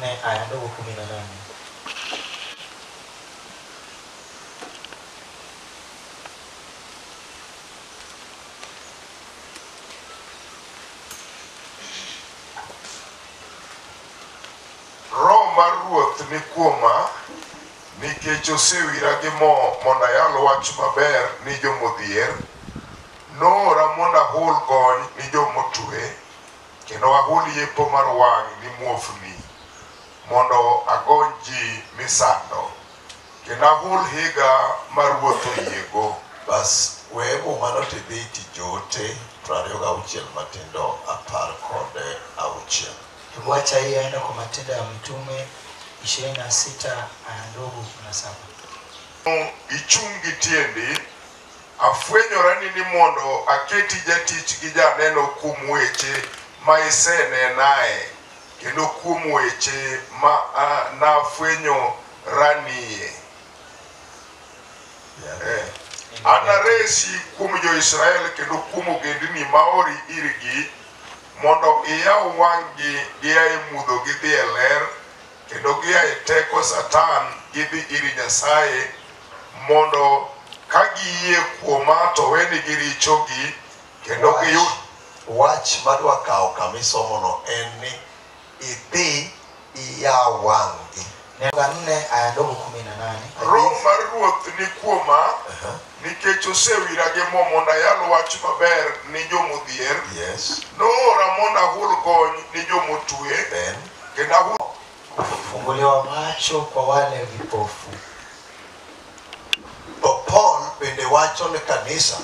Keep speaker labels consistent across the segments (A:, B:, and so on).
A: 4 aya ndogo 18.
B: Roho mar Ruoth ni kuoma nikech osewira gi mo mondo ayal wach maber ni jomodhier, noora mondo ahul gony ni jomotwe, kendo ahul yepo mar wang' ni muofni, mondo agony ji misando, kendo ahul higa mar Ruoth oyiego.
C: Bas wego mano tidhi tijote 26 matindo 16.
A: Tuacha hii aenda kwa Matendo ya Mitume 26 aya ndogo 17.
B: Ichungi tiendi afwenyorani ni mondo aketi jatich gi janeno kuom weche ma isenenae, kendo kuom weche ma nafwenyo ranie. Anaresi kuom jo-Israel kendo kuom ogendini maori irgi, mondo iyaw wang'gi giae mudho gidhi e ler, kendo giae teko Satan gidhi iri Nyasaye, mondo ka giyie kuoma to wenigi richogi kendo giyud.
C: Wach madwa kawo kamisomono en ni idhi iyaw wang'gi.
A: Neno 4 aya ndogo 18.
B: Roho mar Ruoth ni kuoma nikech osewira gi mo mondo ayal wach maber ni jomodhier.
C: Yes.
B: Noora mondo ahul gony ni jomotwe, kendo ahul
A: kufunguliwa macho kwa wale vipofu.
C: Paul bende wacho ne kanisa,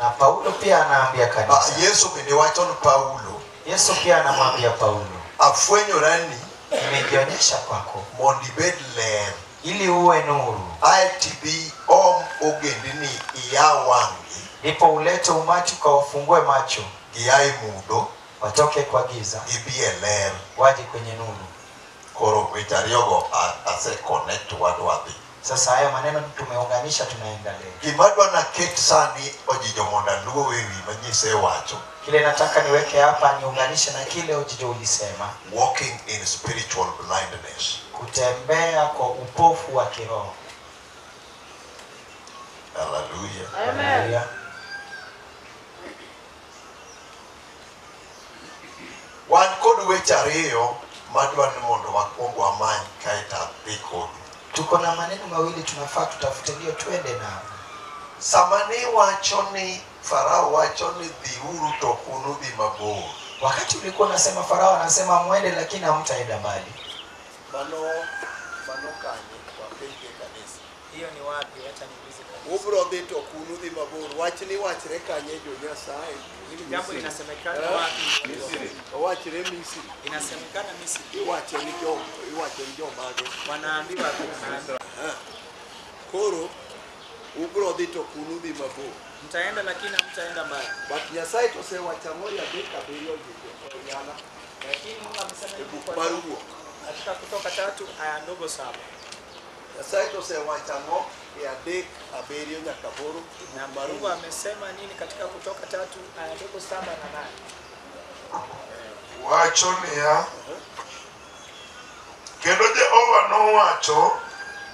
A: na Paulo pia anaambia kanisa.
C: Yesu bende wacho ne Paulo,
A: Yesu pia anamwambia Paulo,
C: afwenyorani,
A: nimejionyesha kwako
C: mondo ibed ler,
A: ili uwe nuru,
C: aitibi ogendini iyaw wang'gi,
A: ndipo ulete umati ukawafungue macho,
C: giae mudho,
A: watoke kwa giza,
C: ibie ler,
A: waje kwenye nuru.
C: Koro weche ariyogo ase connect wadwadhi.
A: Sasa haya maneno tumeunganisha, tunaenda leo.
C: Gimadwa na ket sani ojijo mondo aluo ewi manyise wacho.
A: Kile nataka niweke hapa niunganishe na kile ojijo ulisema.
C: Walking in spiritual blindness.
A: Kutembea kwa upofu wa kiroho.
C: Hallelujah.
A: Amen.
C: Wan kod weche ariyo madwa ni mondo wakwong wamany kaita dhi kodu.
A: Tuko na maneno mawili tunafaa tutafute ndio twende nao.
C: Samani wacho ni Farao wacho ni dhiuru to kunu dhi mabor.
A: Wakati ulikuwa unasema Farao anasema mwende lakini hamtaenda mbali.
C: Mano kanye wapenge kanisa.
A: Hiyo ni wapi? Acha niulize kanisa.
C: Ubro dhi to kunu dhi mabor. Wach ni wachre kanye jo Nyasaye.
A: Jambo inasemekana wapi?
C: Misri. Wachre Misri.
A: Inasemekana Misri.
C: Wache ni jo mage.
A: Wanaambiwa
C: koro ubro dhi to kunu dhi mabor.
A: Mtaenda lakini hamtaenda mbali.
C: But Nyasaye to se wachangoria deka beriyo jo yana.
A: Lakini Mungu amesema
C: hivi kwa Baruo.
A: Katika Kutoka 3 aya ndogo 7.
C: Nyasaye to se wachango ya dek aberiyo nyaka boro.
A: Na Mungu amesema nini katika Kutoka 3 aya ndogo 7 na 8?
B: Wacho niya, kendo Jehova nowacho,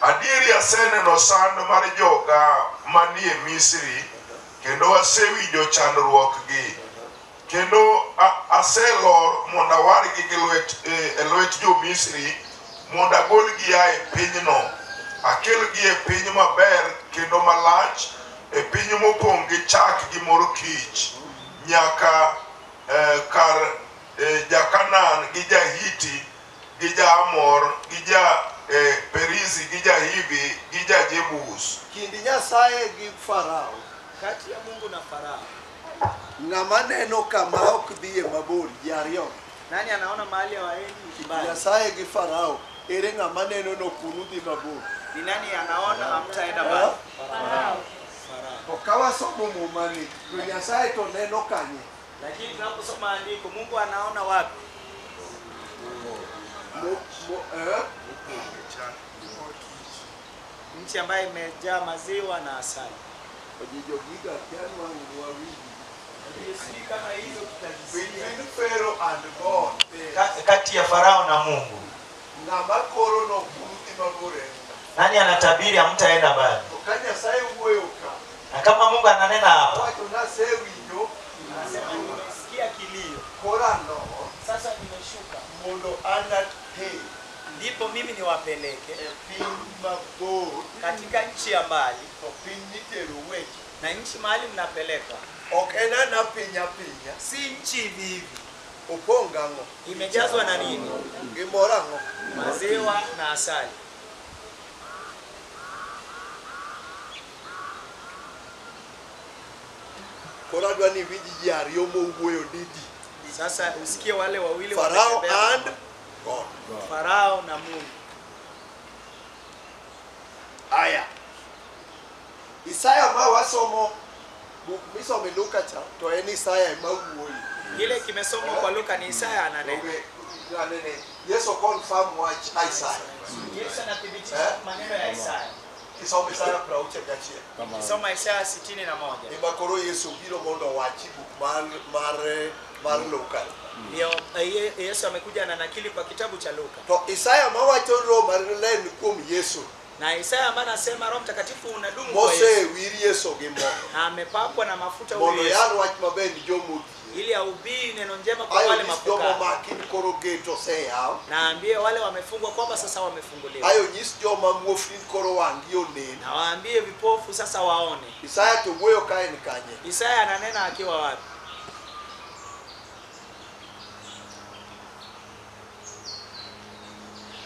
B: adieri aseneno sand mar joga manie Misri, kendo asewinjo chandruokgi, kendo aselor mondo awargi gi lwet jo-Misri, mondo agolgi ae pinyno, akelgi e piny maber kendo malach, e piny mopong' gi chak gi mor kich, nyaka kar ja-Kanan gi ja-Hiti gi ja-Amor gi ja-Perizi gi ja-Hivi gi ja-Jebus.
C: Kindi Nyasaye gi Farao.
A: Kati ya Mungu na Farao.
C: Ng'ama neno kama ok dhiye mabor jariyo.
A: Nani anaona mahali hawaendi kibali?
C: Nyasaye gi Farao. Ere ng'ama neno no kunu dhi mabor.
A: Ni nani anaona hamtaenda mbali? Farao.
C: To kawasomo mumani, Nyasaye to neno kanye.
A: Lakini tunaposoma andiko, Mungu anaona wapi? Nchi ambayo imejaa maziwa na asali. Kama hizo
C: Pharaoh and God.
A: Kati ya Farao na Mungu.
C: ng'ama koro no buti mabore.
A: Nani anatabiri hamtaenda mbali?
C: Kanya sai uoyo ka.
A: Na kama Mungu ananena hapa,
C: Watu na sewinyo
D: Anasema nimesikia kilio.
C: kora no.
D: Sasa nimeshuka.
C: Mondo anat he.
D: Ndipo mimi niwapeleke
C: E piny mabor.
D: katika nchi ya mbali,
C: To piny mitero weche.
D: na nchi mahali mnapeleka
C: Ok enana pinya pinya.
D: si nchi hivi hivi.
C: Oponga ng'o.
D: Imejazwa na nini?
C: Gimora ng'o.
D: Maziwa na asali.
C: Kora dwa ni winji ji ariyo mowuoyo didi.
D: Sasa usikie wale wawili
C: Farao
D: wametembea
C: and
D: pamoja.
C: God.
D: Farao na Mungu.
C: Aya. Isaya ma wasomo misomo Luka cha to en Isaya ma wuoyi.
D: Kile kimesomwa kwa Luka ni Isaya ananena.
C: Nene Yesu confirm wach Isaya.
D: Yesu anathibitisha maneno ya Isaya.
C: Kisomo Isaya prauche gachie.
D: Kisoma Isaya 61.
C: Ima koro Yesu biro mondo wachi buk mar Luka.
D: Ndio Yesu amekuja na nakili kwa kitabu cha Luka.
C: To Isaya ma wacho ro mar len kuom Yesu.
D: Na Isaya ambaye anasema Roho Mtakatifu unadumu kwa
C: Mose
D: Yesu.
C: wir Yesu gi mo.
D: Na amepakwa na mafuta
C: Mondo
D: huyu Yesu.
C: yal wach maber ni jomodhi.
D: Ili ahubiri neno njema kwa
C: Ayo
D: wale
C: nyis jomo
D: mafukara.
C: maki koro geto se yaw.
D: Na ambie wale wamefungwa kwamba sasa wamefunguliwa.
C: Ayo nyis joma muofni koro wangi onen.
D: Na waambie vipofu sasa waone.
C: Isaya to wuoyo ka en kanye.
D: Isaya ananena akiwa wapi?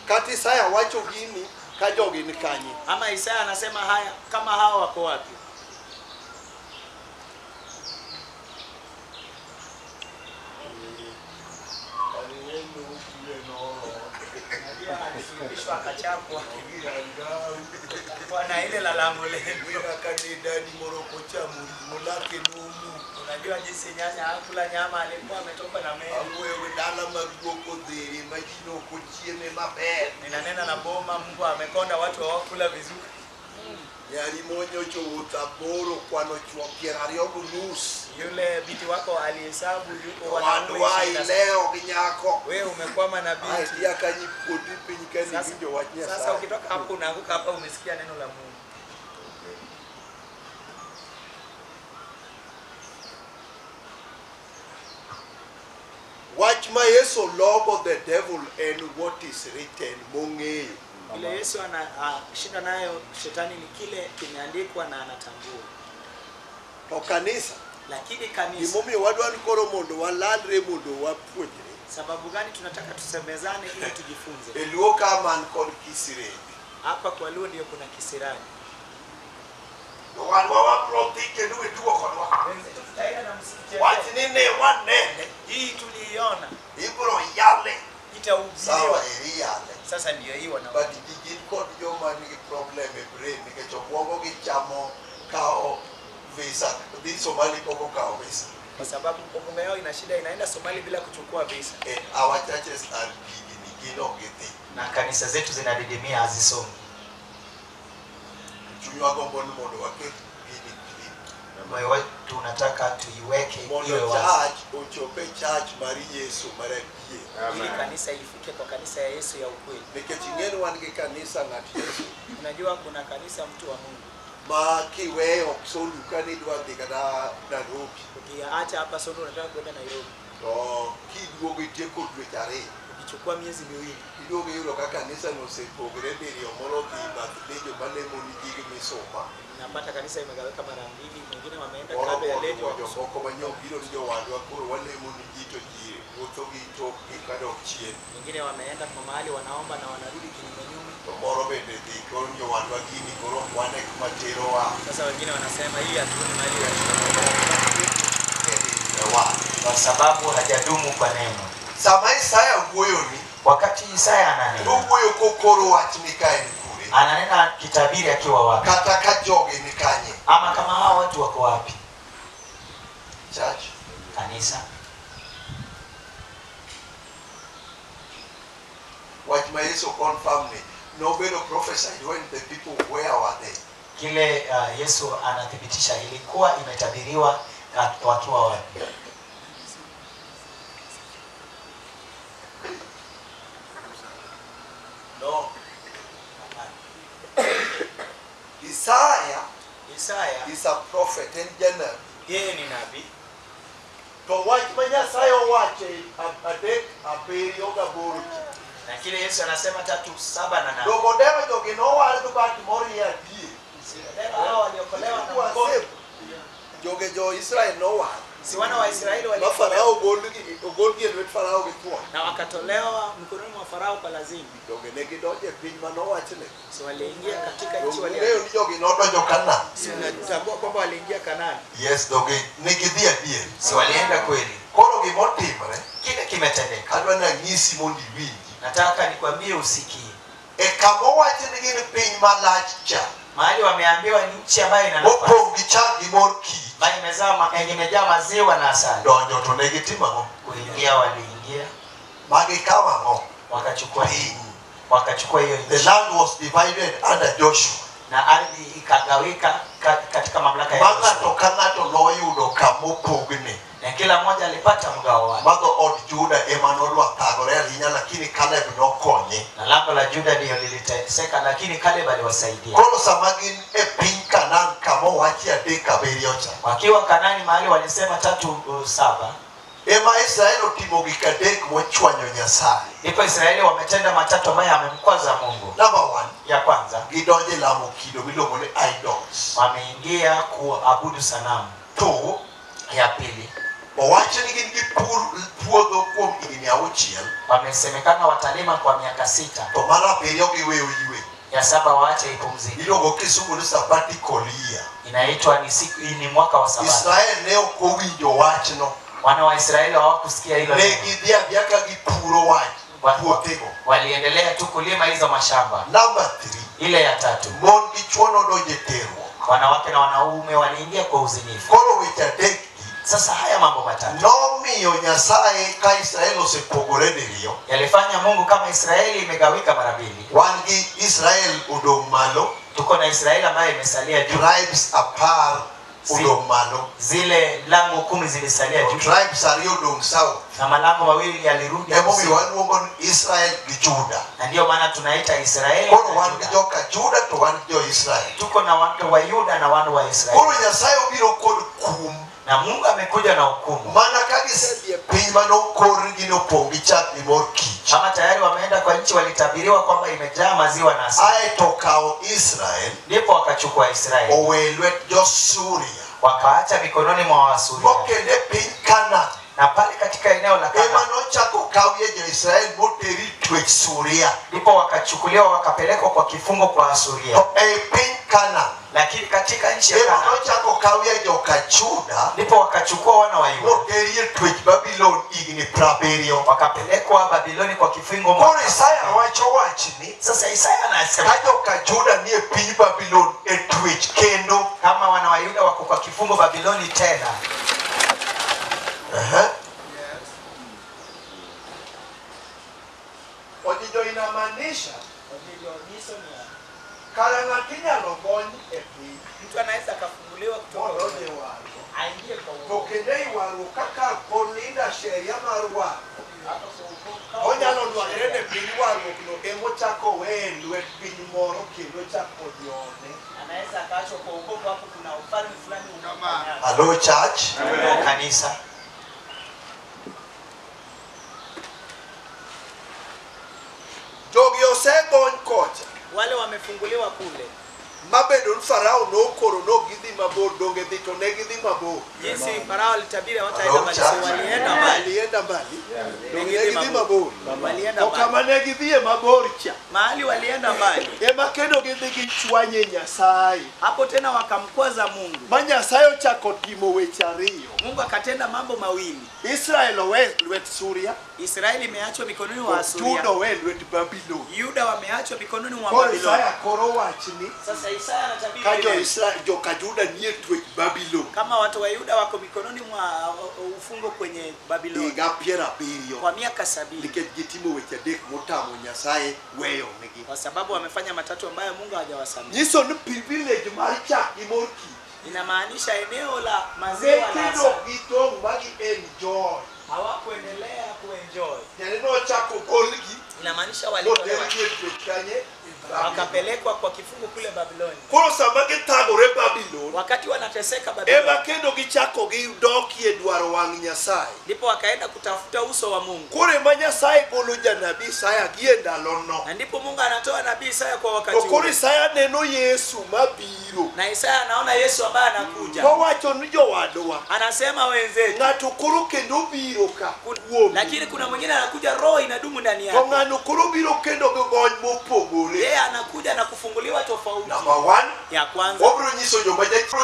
C: Kati Isaya wacho gini ka jogi ni kanye.
D: Ama Isaya anasema haya kama hao wako wapi? Alisuluhishwa akachapwa kwa na ile la lango lenu. Unajua jinsi nyanya hakula nyama, alikuwa ametoka na meli. Ninanena na boma, Mungu amekonda watu hawakula vizuri.
C: Yari monyo chowuotho aboro kwano chuo piero ariyo gonus.
D: Yule binti wako alihesabu yuko
C: Wandu
D: wanaume
C: ai leo gi nyako.
D: wewe umekwama na
C: Ai
D: binti.
C: dia kanyi puoti piny ka ni winjo wach
D: Sasa
C: Nyasaye.
D: ukitoka hapo unaanguka hapa umesikia neno la Mungu.
C: Wach ma Yesu logo the devil and what is written mong'eyo.
D: Ile Yesu anashinda nayo shetani ni kile kimeandikwa na anatambua.
C: To kanisa
D: Lakini kanisa,
C: gimomiyo wadwaro koro mondo walandre mondo wapuonjre.
D: sababu gani tunataka tusemezane ili tujifunze?
C: E luo ka man kod kisireni.
D: Hapa kwa Luo ndio kuna kisirani.
C: Wan wabro dhi kendo wetugo kodwa.
D: Wenzetu tutaenda na msikiti.
C: Wach ni ne wanene.
D: Hii tuliiona
C: Ibro yale.
D: itahubiriwa.
C: Sawa eri yale.
D: Sasa ndio hii wana.
C: But gin kod joma nigi problem e brain nikech okwongo gichamo kao visa. Dhi Somali koko kao visa.
D: Kwa sababu kombe yao ina shida, inaenda Somali bila kuchukua visa.
C: And our churches are gino githi.
A: na kanisa zetu zinadidimia, hazisomi.
C: Chunywa gombo ni mondo waket gini clean.
A: Moyo wetu unataka tuiweke
C: Mondo
A: iwe wazi,
C: church ochope church mari Yesu mare pie.
D: Ili kanisa ifike kwa kanisa ya Yesu ya ukweli.
C: Nikech ing'eni wan gi kanisa ng'at Yesu.
D: Unajua kuna kanisa mtu wa Mungu.
C: Ma kiweyo Sondu kani dwa dhi kata Nairobi.
D: Ukiacha hapa Sondu unataka kwenda Nairobi.
C: To kiduogo itieko dweche ariyo.
D: Ukichukua miezi miwili.
C: Iduogo yudo ka kanisa no osepogore diriyo moro dhi bath lejo malemo ni gig misuma.
D: Napata kanisa imegaweka mara mbili, wengine wameenda
C: Moro
D: kambi ya lejo wa
C: jomoko manyo biro ni jowadwa koro walemo ni ji to ji wuotho gi tokgi kadok chien.
D: wengine wameenda kwa mahali wanaomba na wanarudi kinyume nyume.
C: To moro bende dhi koro jowadwa gini koro wane kuma terowa.
D: Sasa wengine wanasema hii hatuoni mahali ya
A: kwa sababu hajadumu kwa neno.
C: Sama Isaya wuoyo ni
A: Wakati Isaya ananena,
C: wuoyo kokoro wach ni kae ni kure.
A: ananena kitabiri akiwa wapi,
C: Kata ka joge ni kanye.
A: ama kama hao watu wako wapi?
C: Church.
A: Kanisa.
C: Wach ma Yesu confirm ni nobedo prophesied when the people where were they.
A: Kile Yesu anathibitisha ilikuwa imetabiriwa wakiwa wapi.
C: is a prophet and general.
D: Yeye ni nabii.
C: To wach ma Nyasaye owacho adek abiriyo gaboro.
D: Na kile Yesu anasema 3, 7 na 8.
C: Dogo dewa jogi nowal to bat mori ya die.
D: Hao waliokolewa na Mungu.
C: Joge jo Israel nowal.
D: Si wana wa Israeli
C: Ma Farao ogolgi e lwet Farao gi thuon.
D: na wakatolewa mikononi mwa Farao kwa lazima.
C: Joge ne gidonje piny manowachne.
D: Si waliingia katika nchi
C: Leo ni jogi nodonjo Kanaan.
D: Si unatambua kwamba waliingia Kanaani.
C: Yes, doge ne gidhi adier.
D: Si walienda kweli.
C: Koro gimotimre
D: Kile kimetendeka.
C: adwa nanyisi mondo iwinji.
D: Nataka nikwambie usikie.
C: E kama wachni gin piny malach cha.
D: Mahali wameambiwa ni nchi ambayo ina nafasi.
C: Opong' gi chak gi mor kich.
D: Bali imejaa maziwa na asali.
C: Donjo to ne gitimo ang'o?
D: Kuingia waliingia.
C: Magikawo ang'o?
D: Wakachukua
C: Piny.
D: Wakachukua hiyo
C: The
D: nchi.
C: land was divided under Joshua.
D: Na ardhi ikagawika katika mamlaka ya
C: Ng'ato ka ng'ato noyudo kamopogne.
D: na kila mmoja alipata mgao wake.
C: Mago od Juda ema nodwa thagore ahinya lakini Caleb nokonye.
D: Na lango la Juda ndio liliteseka lakini Caleb aliwasaidia.
C: Koro sama gin e piny Kanaan kama owachi adek abiriyo cha.
D: Wakiwa Kanaani mahali walisema 3, 7.
C: Ema Israel otimo gik adek mochwanyo Nyasaye.
D: Ndipo Israeli wametenda matatu ambayo yamemkwaza Mungu.
C: Number 1,
D: Ya kwanza,
C: gidonje lamo kido miluongo ni idols.
D: wameingia kuabudu sanamu.
C: 2,
D: Ya pili,
C: owacho ni gin gi puodho kuom higni 6.
D: wamesemekana watalima kwa miaka 6.
C: To mar abiriyo giweyo ywe.
D: Ya 7 waache ipumzike.
C: Iluongo kisungu ni sabbatical year.
D: Inaitwa ni mwaka wa Sabato.
C: Israel ne ok owinjo wachno.
D: Wana wa Israeli hawakusikia hilo.
C: Ne gidhi adhiya ka gipuro puothego.
D: Waliendelea tu kulima hizo mashamba.
C: Number 3,
D: Ile ya 3,
C: mon gi chuo nodonjo e terruok.
D: wanawake na wanaume waliingia kwa uzinifu.
C: Koro weche adek
D: Sasa haya mambo matatu
C: nomiyo Nyasaye ka Israel osepogore diriyo.
D: yalifanya Mungu kama Israeli imegawika mara 2.
C: Wan gi Israel odong' malo,
D: Tuko na Israeli ambayo imesalia juu.
C: tribes 10 odong' malo,
D: Zile lango 10 zilisalia
C: to
D: juu.
C: tribes 2 odong' south.
D: Na malango 2 yalirudi
C: Emomiyo
D: kusini.
C: waluongo ni Israel gi Juda.
D: Na ndio maana tunaita Israeli.
C: Koro
D: na
C: wan gi
D: Juda.
C: joka Juda to wan gi jo Israel.
D: Tuko na watu wa Yuda na watu wa Israeli.
C: Koro Nyasaye obiro kod kum.
D: Na Mungu amekuja na hukumu.
C: Mana ka gisedhi e piny manokorgi nopong' gi chak gi mor kich.
D: Kama tayari wameenda kwa nchi walitabiriwa kwamba imejaa maziwa na asali.
C: Ae to kawo Israel
D: Ndipo wakachukua Israeli.
C: owe lwet jo-Suria.
D: Wakaacha mikononi mwa Waasuria.
C: Mokende piny Kanaan
D: Na pale katika eneo la
C: ema
D: Kanaani
C: nochako kawie jo-Israel moteri twech Suria.
D: ndipo wakachukuliwa wakapelekwa kwa kifungo kwa Asuria.
C: To e piny Kanaan
D: Lakini katika nchi ya
C: ema
D: Kanaani
C: nochako kawie joka Juda
D: ndipo wakachukua wana wa Yuda
C: moteri e twech Babylon higni 70.
D: wakapelekwa Babiloni kwa kifungo.
C: Koro Isaya wacho wachni
D: Sasa Isaya anasema
C: ka joka Juda nie piny Babylon e twech kendo.
D: kama wana wa Yuda wako kwa kifungo Babiloni tena.
C: Ojijo inamaanisha kala ng'ato inyalo gony e piny
D: Mtu anaweza akafunguliwa kutoka
C: modonjo e waro.
D: aingie kwa
C: To kendo e waro kaka polinda sheria mar waro. Onyalo dwarore ne piny warruokno emochako weye lwet piny moro kendo chako jone.
D: anaweza akaachwa kwa ukombo. Hapo kuna ufalme fulani unafanya.
C: Hello church.
D: Kanisa
C: Jogi osegony kocha.
D: wale wamefunguliwa kule.
C: Mabedo ni Farao nokoro nogidhi mabor donge dhi to ne gidhi mabor.
D: Jinsi Farao alitabiri hawataenda mbali, so walienda mbali.
C: Walienda mbali.
D: Walienda
C: Ne gidhi mabor.
D: Walienda
C: To
D: mbali.
C: kama ne gidhi mabor cha.
D: Mahali walienda mbali.
C: Ema kendo gidhi gichwanye Nyasaye.
D: Hapo tena wakamkwaza Mungu.
C: Ma Nyasaye ochako timo weche ariyo.
D: Mungu akatenda mambo mawili.
C: Israel owe lwet Suria.
D: Israeli imeachwa mikononi mwa Asuria.
C: Juda owe lwet Babylon.
D: Yuda wameachwa mikononi mwa
C: Koro
D: Babiloni.
C: Isaya koro wachni
D: Sasa Isaya anatabiri
C: ka jo
D: vile.
C: Israel joka Juda nie twech Babylon.
D: Kama watu wa Yuda wako mikononi mwa ufungo kwenye Babiloni
C: Higa 70
D: kwa miaka 70,
C: nikech gitimo weche adek motamo Nyasaye weyo negi.
D: kwa sababu wamefanya matatu ambayo Mungu hajawasamehe.
C: Nyiso ni privilege mar chak gi mor kich.
D: Inamaanisha eneo la maziwa na
C: Kendo
D: asali
C: gitong' magi enjoy.
D: hawakuendelea kuenjoy.
C: Nyane nochako golgi
D: Inamaanisha walitolewa
C: motergi e twech kanye
D: wakapelekwa kwa kifungo kule Babiloni.
C: Koro sama githagore Babylon,
D: Wakati wanateseka
C: ema
D: Babiloni,
C: kendo gichako gidokie dwaro wang' Nyasaye.
D: ndipo wakaenda kutafuta uso wa Mungu.
C: Koro ema Nyasaye golo janabi Isaya gie ndalono.
D: Na ndipo Mungu anatoa nabii Isaya kwa
C: To
D: wakati
C: koro
D: ule.
C: Isaya neno Yesu mabiro.
D: Na Isaya anaona Yesu ambaye anakuja.
C: Kowacho ni jowadwa.
D: Anasema wenzetu,
C: Ng'ato koro kendo biro ka kuom.
D: lakini kuna mwingine anakuja, roho inadumu ndani
C: To
D: yake.
C: ng'ano koro biro kendo gi gony mopogore.
D: Yeye anakuja na kufunguliwa tofauti.
C: Number 1,
D: Ya kwanza,
C: obiro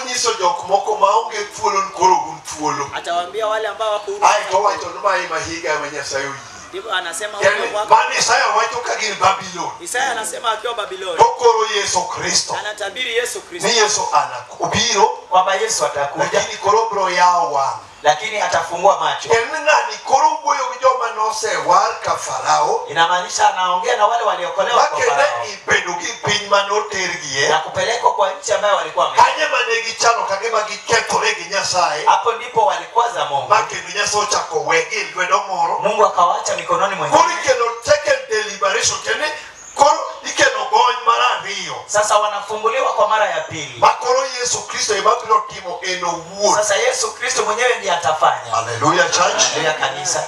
C: nyiso jok moko maonge thuolo ni koro gun thuolo.
D: atawaambia wale ambao wako huru.
C: Ai to wacho ni ma ema higa ma Nyasaye oyie.
D: Ndipo anasema
C: Yani
D: huyo mwaka.
C: bani Isaya wacho ka gin Babylon.
D: Isaya anasema akiwa Babiloni.
C: To koro Yesu Kristo.
D: Anatabiri Yesu Kristo.
C: Ni Yesu obiro
A: kwamba Yesu atakuja,
C: lakini koro bro yao wang'.
A: lakini atafungua macho.
C: Kendo ng'ani koro wuoyo gi joma nosewar ka Farao.
A: Inamaanisha anaongea na wale waliokolewa kwa
C: Makende
A: Farao
C: ibedo gi piny manotergie.
A: na kupelekwa kwa nchi ambayo walikuwa wame.
C: Kanye mane gichalo kagima gikethore gi Nyasaye.
A: Hapo ndipo walikwaza Mungu.
C: Makendo Nyasaye ochako wegi e lwedo moro.
A: Mungu akawaacha mikononi
C: Koro
A: mwingine.
C: ikelo second deliberation kende koro ikelo gony mar ariyo.
A: Sasa wanafunguliwa kwa mara ya pili.
C: Makoro Yesu Kristo ema biro timo en owuon.
A: Sasa Yesu Kristo mwenyewe ndiye atafanya.
C: Hallelujah church.
A: Haleluya kanisa.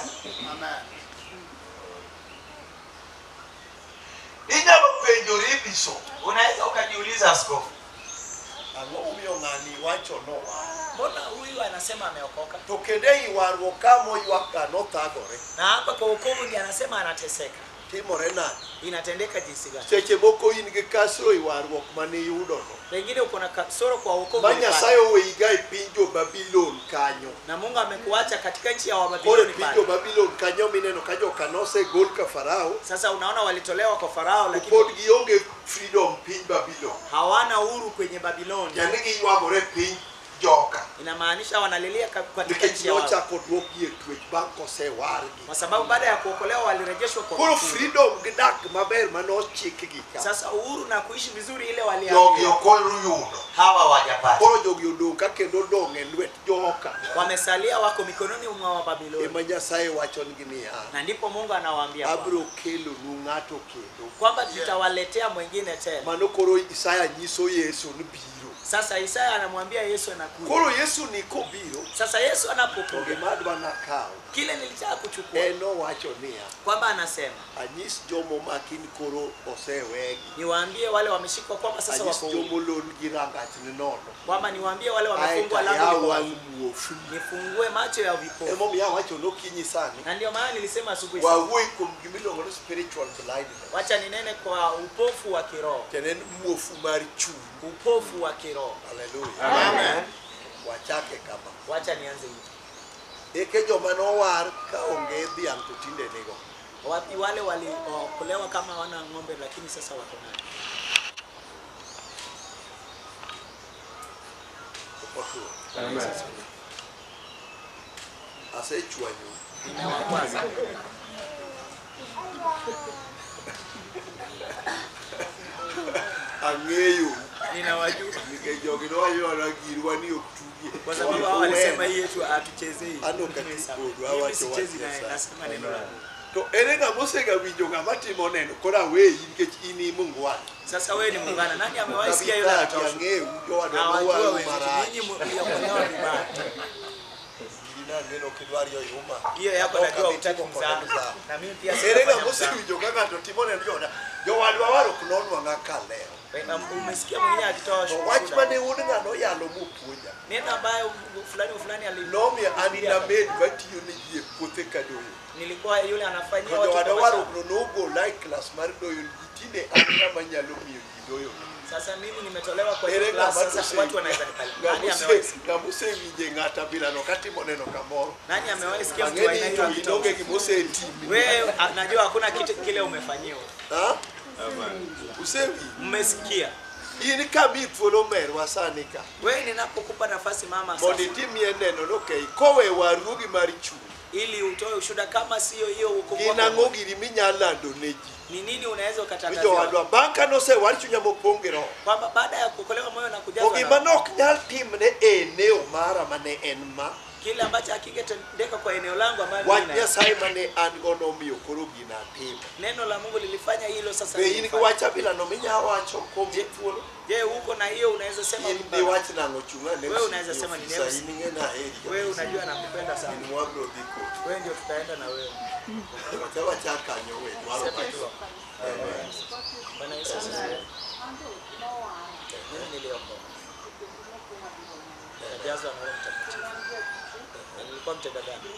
C: Inyalo penjori biso.
A: Unaweza ukajiuliza askofu,
C: Ang'o omiyo ng'ani wacho nowa.
D: Mbona huyu anasema ameokoka?
C: To kende iwarruok ka moywak ka nothagore.
D: Na hapa kwa wokovu ndiye anasema anateseka.
C: Timore nade?
D: Inatendeka jinsi gani?
C: Seche moko in gi kasro iwarruok mane iyudono.
D: Pengine uko na kasoro kwa wokovu.
C: Ma
D: ulipata.
C: Nyasaye oweyiga e piny jo Babylon kanyo.
D: Na Mungu amekuacha katika nchi ya
C: Koro e
D: Wababiloni
C: piny jo
D: pale.
C: Babylon kanyo mineno ka joka nosegol ka Farao.
D: Sasa unaona walitolewa kwa Farao,
C: To
D: lakini
C: pod gionge freedom piny Babylon.
D: hawana uhuru kwenye Babiloni.
C: Yani giywagore piny joka.
D: Inamaanisha wanalilia katika
C: Nikech
D: nchi yao.
C: nochako duokgi e twech bang' kosewargi.
D: Kwa sababu baada ya kuokolewa walirejeshwa kwa
C: Koro
D: kifungo.
C: freedom gidak maber manochikgi ka.
D: Sasa uhuru na kuishi vizuri ile
C: Jogi
D: waliambiwa.
C: okoyudo.
A: hawa wajapata.
C: Koro jogi odong' ka kendo odong' e lwet joka.
D: Wamesalia wako mikononi mwa
C: Ema
D: Wababiloni.
C: Nyasaye wachonegi niya.
D: Na ndipo Mungu anawaambia kwamba-
C: Abiro kelonu ng'ato kendo.
D: kwamba tutawaletea mwingine tena.
C: Mano koro Isaya nyiso Yesu ni biro.
D: Sasa Isaya anamwambia Yesu anakuja.
C: Koro Yesu ni kobiro.
D: Sasa Yesu
C: To
D: anapokuja,
C: gima adwa nakawo
D: kile nilitaka kuchukua
C: en owacho niya.
D: kwamba anasema
C: Anyis jomo makin koro osewegi.
D: niwaambie wale wameshikwa kwamba sasa
C: Anyis
D: wako huru.
C: jomo lon gi rangachni nono.
D: Kwamba niwaambie wale
C: Ae
D: wamefungwa
C: ka
D: lango
C: yaw
D: liko
C: wang'
D: wazi.
C: muofu.
D: Nifungue macho ya vipofu.
C: Emomiyo awacho nokinyi sani.
D: Na ndio maana nilisema asubuhi sana,
C: Wawuoyi kuom gimiluongo ni spiritual blindness.
D: wacha ninene kwa upofu wa kiroho.
C: Kendo en muofu mar chuny.
D: Upofu wa kiroho.
C: Hallelujah.
D: Amen.
C: Wachake kama.
D: Wacha nianze hivi.
C: Eke joma nowar ka onge dhiang' to tinde nigo.
D: Wapi wale waliokolewa kama wana ng'ombe lakini sasa wako nayo.
C: Otuo. Asechwanyu.
D: Nimewakwaza.
C: Ang'eyo.
D: Ninawajua.
C: Nikech jogi nowayona girwa ni ok tugie.
D: Kwa sababu hao walisema hii yetu hatuchezei.
C: Ano kati kodu,
D: Mimi
C: awacho
D: sichezi
C: wach
D: naye,
C: Nyasaye.
D: nasema neno la Mungu.
C: To ere ng'ama osegawinjo ng'ama timo neno koro aweyi nikech in imo ng'wan.
D: Sasa wewe ni muungana. Nani amewahi sikia yule
C: Kabisa
D: anatoa?
C: ang'eyu jowadwa
D: Hawajua
C: mowang'
D: wenzetu.
C: marach.
D: Nyinyi mliokolewa vibaya.
C: Ina neno kidwar yo yuma.
D: Hiyo yako najua utaki mzaa. Na mimi pia
C: Ere
D: sitafanya
C: ng'ama
D: mzaa.
C: osewinjo ka ng'ato timo neno jowadwa war ok nonwang'a ka leo.
D: Umesikia mwingine akitoa
C: To wach
D: shuhuda.
C: mane un ng'ano yalo mopuonja.
D: Neno ambayo fulani
C: Nomiyo an named matiyo ne ji e puothe ka doyo.
D: nilikuwa yule anafanyia
C: To
D: watu
C: jowadwa
D: kwa
C: war
D: mashamba.
C: ok nogola e klas mar doyo ji tinde an ng'ama nyalo miyo ji doyo.
D: Sasa mimi nimetolewa kwa
C: Ere
D: hiyo class,
C: ng'ama
D: sasa watu wanaweza nikali.
C: ng'ama osewinje ng'ata bilano katimo neno kamoro.
D: Nani amewahi sikia mtu wa aina hiyo
C: Ang'eni
D: akitoa?
C: inonge gimosetimi.
D: Wewe najua hakuna kitu kile umefanyiwa.
C: Ha? Usewi.
D: Mmesikia.
C: In kami thuolo merwa sani ka.
D: Wewe ninapokupa nafasi mama
C: Mondo
D: sasa
C: itimie neno okay. Kowe warugi mar chuny.
D: ili utoe ushuhuda kama sio hiyo uko
C: Gin ang'o giri minyalo lando ne ji.
D: ni nini unaweza ukatangazia
C: Jowadwa bang' ka nosewar chunya mopong' gi roho.
D: kwamba baada ya kuokolewa moyo na kujazwa
C: Ogima
D: na
C: nok nyal timne eneo mara mane en ma.
D: kile ambacho hakingetendeka kwa eneo langu ambalo
C: Wach Nyasaye mane an gono miyo koro gina tim.
D: neno la Mungu lilifanya hilo. Sasa
C: Be in gi wacha bila no minya wacho kom thuolo.
D: je, huko na hiyo unaweza sema
C: In di wach nango chunga ne.
D: Wewe unaweza sema ni neno.
C: Ingena heri.
D: wewe unajua nakupenda sana,
C: Ni wabro diko.
D: wewe ndio tutaenda na wewe.
C: Wacha chaka nyowe dwaro
D: Sema
C: macho.
D: tu. Bwana Yesu asifiwe. Mimi niliokoka. Najazwa na Roho Mtakatifu. Na nilikuwa mtenda dhambi.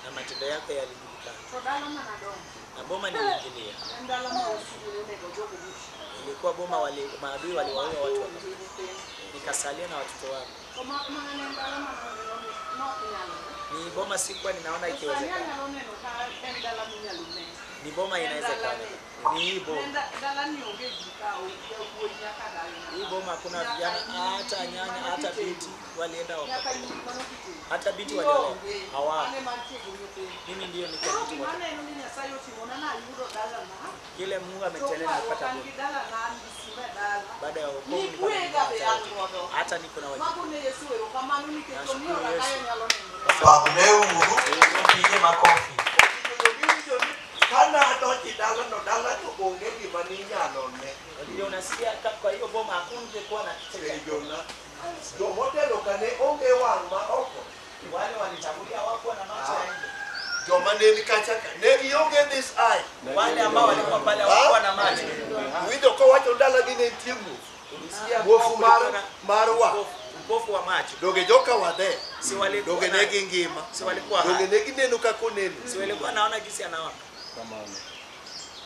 D: Na matendo yake yalijulikana. Na boma niliingilia. Ilikuwa boma maadui waliwaua watu wakafa. Nikasalia na watoto wangu. Ni boma sikuwa ninaona ikiwezekana. Ni boma inawezekana. Ni hii boma. Hii boma hakuna vijana, hata nyanya, hata binti walienda wakafa. Hata binti waliolewa hawa. Mimi ndio niko binti wote. Kile Mungu ametenda nipata Mungu. Baada ya wokovu hata niko na wajibu. Nashukuru Yesu.
A: Paguleu tupige makofi.
C: Kana doji dala no onge gima ninyalo ne.
D: Ndio unasikia kwa hiyo boma hakungekuwa na
C: Jona. Jo modelo kane onge wang' ma oko.
D: wale walitangulia hawakuwa na macho ya nje.
C: Joma ne kacha ne gionge this eye.
D: Wale ambao walikuwa pale hawakuwa na macho.
C: Wido ko wacho dala gi ne timu.
D: Ulisikia
C: Wofu marwa.
D: upofu wa macho.
C: Doge joka wade.
D: Si walikuwa
C: Doge ne gingima.
D: Si walikuwa
C: Doge
D: hai.
C: ne gineno kako neno.
D: Si walikuwa naona jinsi anaona.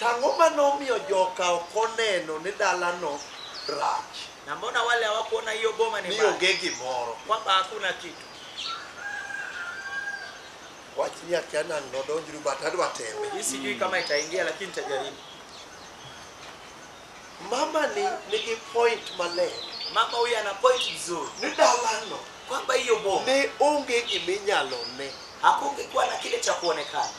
C: Tango manomiyo joka okoneno ni dala no rach.
D: Na mbona wale hawakuona hiyo boma ni
C: Ni
D: mbaya?
C: onge gimoro.
D: Kwamba hakuna kitu.
C: Wachni akiana nodonjru batadwa teme.
D: Hii sijui kama itaingia lakini nitajaribu.
C: Mama ni point male.
D: Mama huyu ana point nzuri.
C: Ni dala no.
D: Kwamba hiyo boma
C: Ne onge giminyalo ne.
D: hakungekuwa na kile cha kuonekana.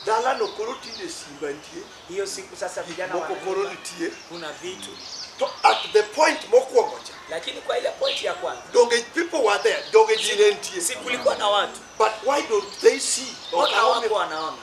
C: Dala no koro tinde simba ntie.
D: Hiyo siku sasa vijana
C: Moko koro
D: wanaimba,
C: nitie.
D: kuna vitu.
C: To at the point mokwongo cha.
D: Lakini kwa ile point ya kwanza
C: Doge people were there. Doge jine ntie.
D: si kulikuwa na watu.
C: But why don't they see?
D: Mbona hawakuwa wanaona?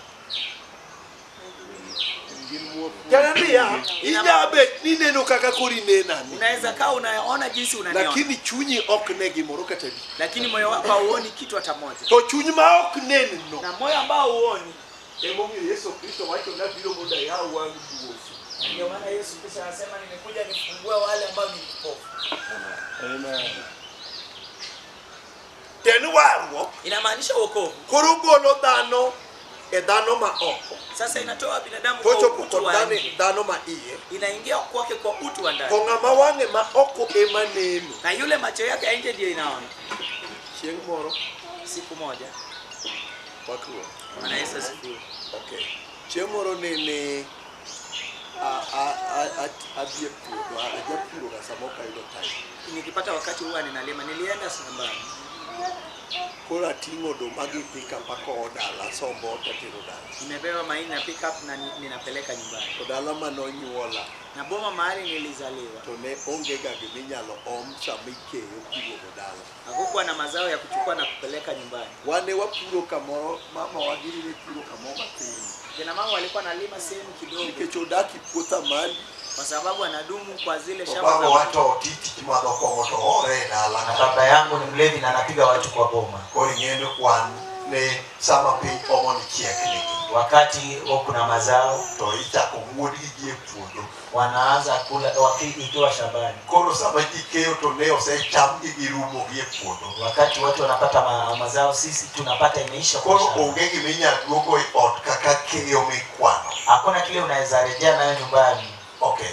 C: Janambia inyabe nineno kaka kori nenani.
D: Unaweza kaa unaona jinsi unaniona.
C: Lakini chunyi ok ne gimoro kata bi.
D: Lakini moyo wako hauoni kitu hata moja.
C: To chunyi ma ok nen no.
D: Na moyo ambao huoni.
C: Emomiyo Yesu Kristo wacho na biro moda yao wangu duofu.
D: Ndio maana Yesu Kristo anasema nimekuja nifungue wale ambao ni vipofu.
C: Amen. Tenu warwo
D: Inamaanisha wokovu.
C: koro golo dhano e dhano ma oko.
D: Sasa inatoa binadamu kwa
C: Tocho
D: utu wa nje.
C: dhano ma iye.
D: Inaingia kwake kwa utu wa ndani.
C: Ko ng'ama wang'e ma oko ema neno.
D: Na yule macho yake ya nje ndio inaona.
C: Chieng' moro
D: Siku moja.
C: wakruo.
D: Maana Yesu asifiwe.
C: Okay. Chieng' moro nene adhie puodho, ajapuro ga samoka yudo time.
D: Nikipata wakati huwa ninalima, nilienda shambani.
C: Koro ating'o oduma gi pickup ako dala sombo tatero dala.
D: Nimebeba mahindi na pick up na ninapeleka nyumbani.
C: To dala manonyuola
D: Na boma mahali nilizaliwa.
C: to ne onge ga giminyalo om samikeyo kigogo dala.
D: Hakukuwa na mazao ya kuchukua na kupeleka nyumbani.
C: Wane wapuro kamoro, mama wagiri ne puro kamoro matin.
D: Kina mama walikuwa nalima sehemu kidogo
C: Nikech odaki puotha mali.
D: kwa sababu anadumu kwa zile shamba
A: Baba
D: za
A: watu titi madho kongo to ore dala. Na baba yangu ni mlevi na anapiga watu kwa boma.
C: Koro ing'eni kwan ne sama piny omo ni chiekni.
A: Wakati kuna mazao
C: To ichako wuod gi e puodho.
A: wanaanza kula ikiwa shambani.
C: Koro sama ikeyo to ne osecham gi rumo gi e puodho.
A: Wakati watu wanapata mazao, sisi tunapata imeisha kwa
C: Koro
A: shamba.
C: onge giminyalo duogo e ot kaka keyo mikwano.
A: Hakuna kile unaweza rejea nayo nyumbani.
C: Okay.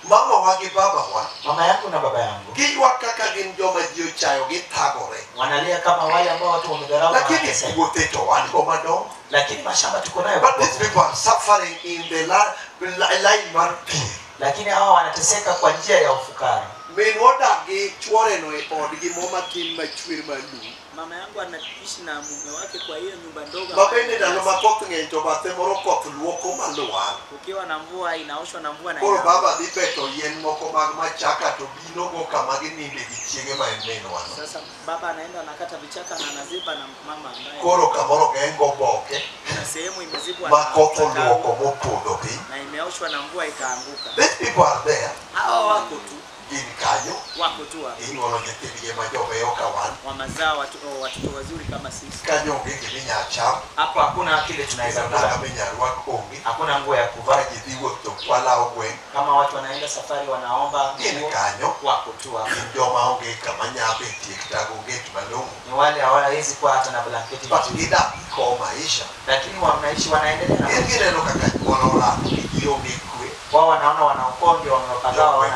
C: Mama wa gi baba wa
A: Mama yangu na baba yangu
C: giywak kaka gin joma ji ochayo githagore.
A: wanalia kama wale ambao watu wamedharau.
C: Lakini puothe to wan go madongo.
A: Lakini mashamba tuko nayo.
C: But these people are suffering in the line mar pi.
A: Lakini hawa wanateseka kwa njia ya ufukara.
C: min odagi chwore no e odgi moma tin machwer malu.
D: Mama yangu anaishi na mume wake kwa hiyo nyumba ndogo.
C: Mabende ndalo makoth ng'eny to bathe moro koth luoko malwar.
D: Ukiwa na mvua inaoshwa na mvua na
C: Koro baba dhi beto yien moko mag machaka to bino go kama gininde gi chiege ma en minwa no.
D: Sasa baba anaenda anakata vichaka na anaziba na mama ambaye.
C: Koro kamoro gengo boke.
D: Na sehemu imezibwa
C: Ma koth luoko mopodho piny.
D: na imeoshwa na mvua ikaanguka.
C: These people are there.
D: Hao wako tu.
C: Gin kanyo.
D: Wako tu hapo.
C: Inyuolo nyithindgi ma jobeyo ka wan.
D: Wamazaa watoto wazuri kama sisi.
C: Kanyo onge giminya cham.
A: Hapo hakuna kile tunaweza
C: Nanga
A: kula.
C: minyarwak onge.
A: Hakuna nguo ya kuvaa.
C: Ka ji dhi wuoth to kwalawo gweng'.
A: Kama watu wanaenda safari wanaomba
C: Gin
A: nguo,
C: kanyo.
A: wako tu hapo.
C: Gin joma onge kama nyabetie kata onge malong'o.
A: Ni wale hawawezi kuwa hata na blanketi
C: But
A: vizuri.
C: gidak iko maisha.
A: Lakini wanaishi wanaendelea na
C: En gineno kaka nyuolo olal ji onge kwe.
A: wao wanaona wanaokondi wamepagawa wana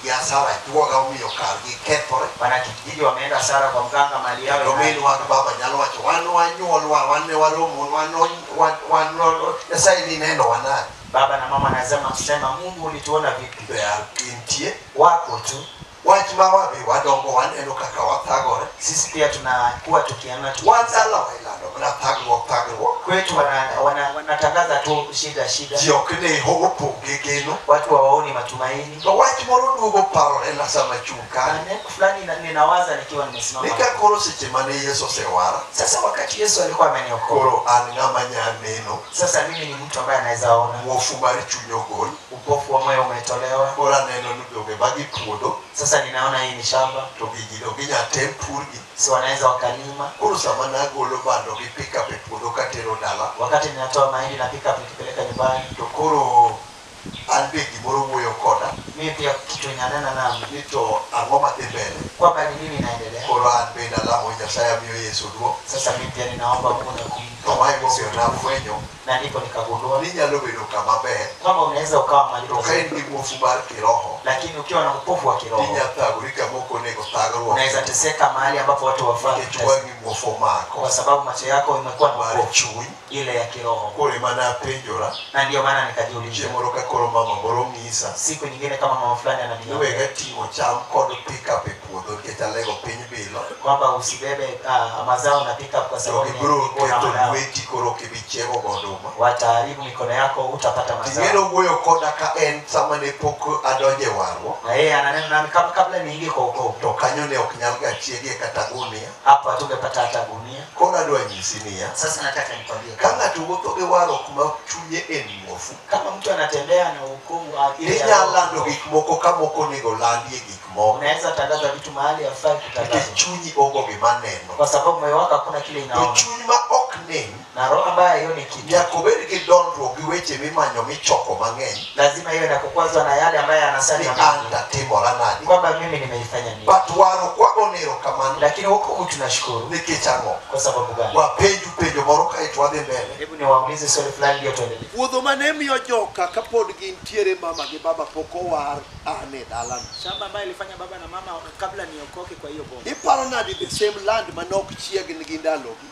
C: Gi asara chuoga omiyo kargi kethore.
A: wanakijiji wameenda hasara kwa mganga mali yao.
C: Kendo minwa gi baba nyalo wacho wan wanyuolwa wan ne waromo wan Nyasaye ni neno wanani.
A: Baba na mama anasema tusema Mungu ulituona vipi?
C: Intie
A: Wako tu.
C: wach ma wabe wadongo waneno kaka wathagore.
A: Sisi pia tunakuwa tukiona tu.
C: Wadala wailando mana thagruok.
A: Kwetu wanatangaza tu shida.
C: Ji ok ne opoge geno.
A: Watu hawaoni matumaini.
C: To wach moro duogo parore na sama chung kanyo.
A: Neno fulani ninawaza nikiwa nimesimama.
C: Nika koro seche mane Yesu osewara.
A: Sasa wakati Yesu alikuwa ameniokoa.
C: Koro an ng'ama nya neno.
A: Sasa mimi ni mtu ambaye anaweza ona.
C: Muofu mar chuny ogol.
A: Upofu wa moyo umetolewa.
C: Koro aneno ni doge magi puodho.
A: Sasa ninaona hii ni shamba.
C: To gigido ginyatem purgi.
A: Si wanaweza wakalima.
C: Koro sama nagolo bando gi pick up e puodho katero dala.
A: Wakati ninatoa mahindi na pika nikipeleka nyumbani.
C: To koro an be gimoro wuoyo koda.
A: Mimi pia kitu inanena nami.
C: Ni to ang'o madhi mbele.
A: Kwamba ni mimi naendelea.
C: Koro an bende alamo Nyasaye amiyo Yesu duong'.
A: Sasa mimi pia ninaomba Mungu
C: To mae momiyo nafwenyo
A: na ndipo nikagundua
C: ni nyalo bedo kama ber.
A: kwamba unaweza ukawa mahali
C: To ka in
A: pazuri,
C: gi muofu mar kiroho.
A: lakini ukiwa na upofu wa kiroho
C: Inyathagori kama ok onego thagruok.
A: unaweza teseka mahali ambapo watu wafaa
C: Nikech wang'i muofu omako.
A: kwa sababu macho yako imekuwa na
C: Mar
A: upofu
C: chuny.
A: ile ya kiroho.
C: Koro ema napenjora.
A: Na ndio maana nikajiuliza
C: Chieng' moro ka koro mama moro ng'isa.
A: siku nyingine kama mama fulani
C: Ni
A: ananiambia
C: wega ting'o cham kod pick up e puodho nikech alego piny bilo.
A: kwamba usibebe mazao na pick up kwa sababu
C: To gibiro
A: kuna
C: keto
A: madawa.
C: lweti koro kibichiego goduma.
A: Wataharibu mikono yako, utapata mazao.
C: Ting'ero wuoyo koda ka en sama ne pok adonje warruok.
A: Na yeye ananena nami kabla niingie kwa ukoo.
C: To kanyo ne ok nyal ga chiege kata gunia.
A: Hapo hatungepata hata gunia.
C: Koro adwa nyisi niya.
A: Sasa nataka nikwambie
C: Ka ng'ato wuotho gi warruok ma chunye en muofu.
A: kama mtu anatembea na hukumu
C: Inyalo lando gik moko ka moko onego landie gik moko.
A: unaweza tangaza vitu mahali hafai kutangaza
C: Nikech chunyi ogo gima neno.
A: kwa sababu moyo wako hakuna kile
C: To
A: inaona,
C: chuny ma ok nen
A: na roho ambayo hiyo ni kitu
C: nyaka obed gi dondruok gi weche mimanyo michoko mang'eny.
A: lazima iwe na kukwazwa na yale ambayo
C: Ni
A: anasema
C: an tatimora nadi.
A: kwamba mimi nimeifanya nini.
C: But warruok wago nero kamano.
A: Lakini huku tunashukuru
C: Nikech ang'o?
A: kwa sababu gani?
C: Wapenju penjo moro kaeto wadhi mbele.
A: Hebu niwaulize swali fulani ndio tuendelee.
C: Puodho mane miyo joka kapod gintiere mama gi baba pok owar ane dalano.
D: Shamba ambayo ilifanya baba na mama kabla niokoke kwa hiyo bomba.
C: Iparo nadi the same land manok chiegni gi ndalogi.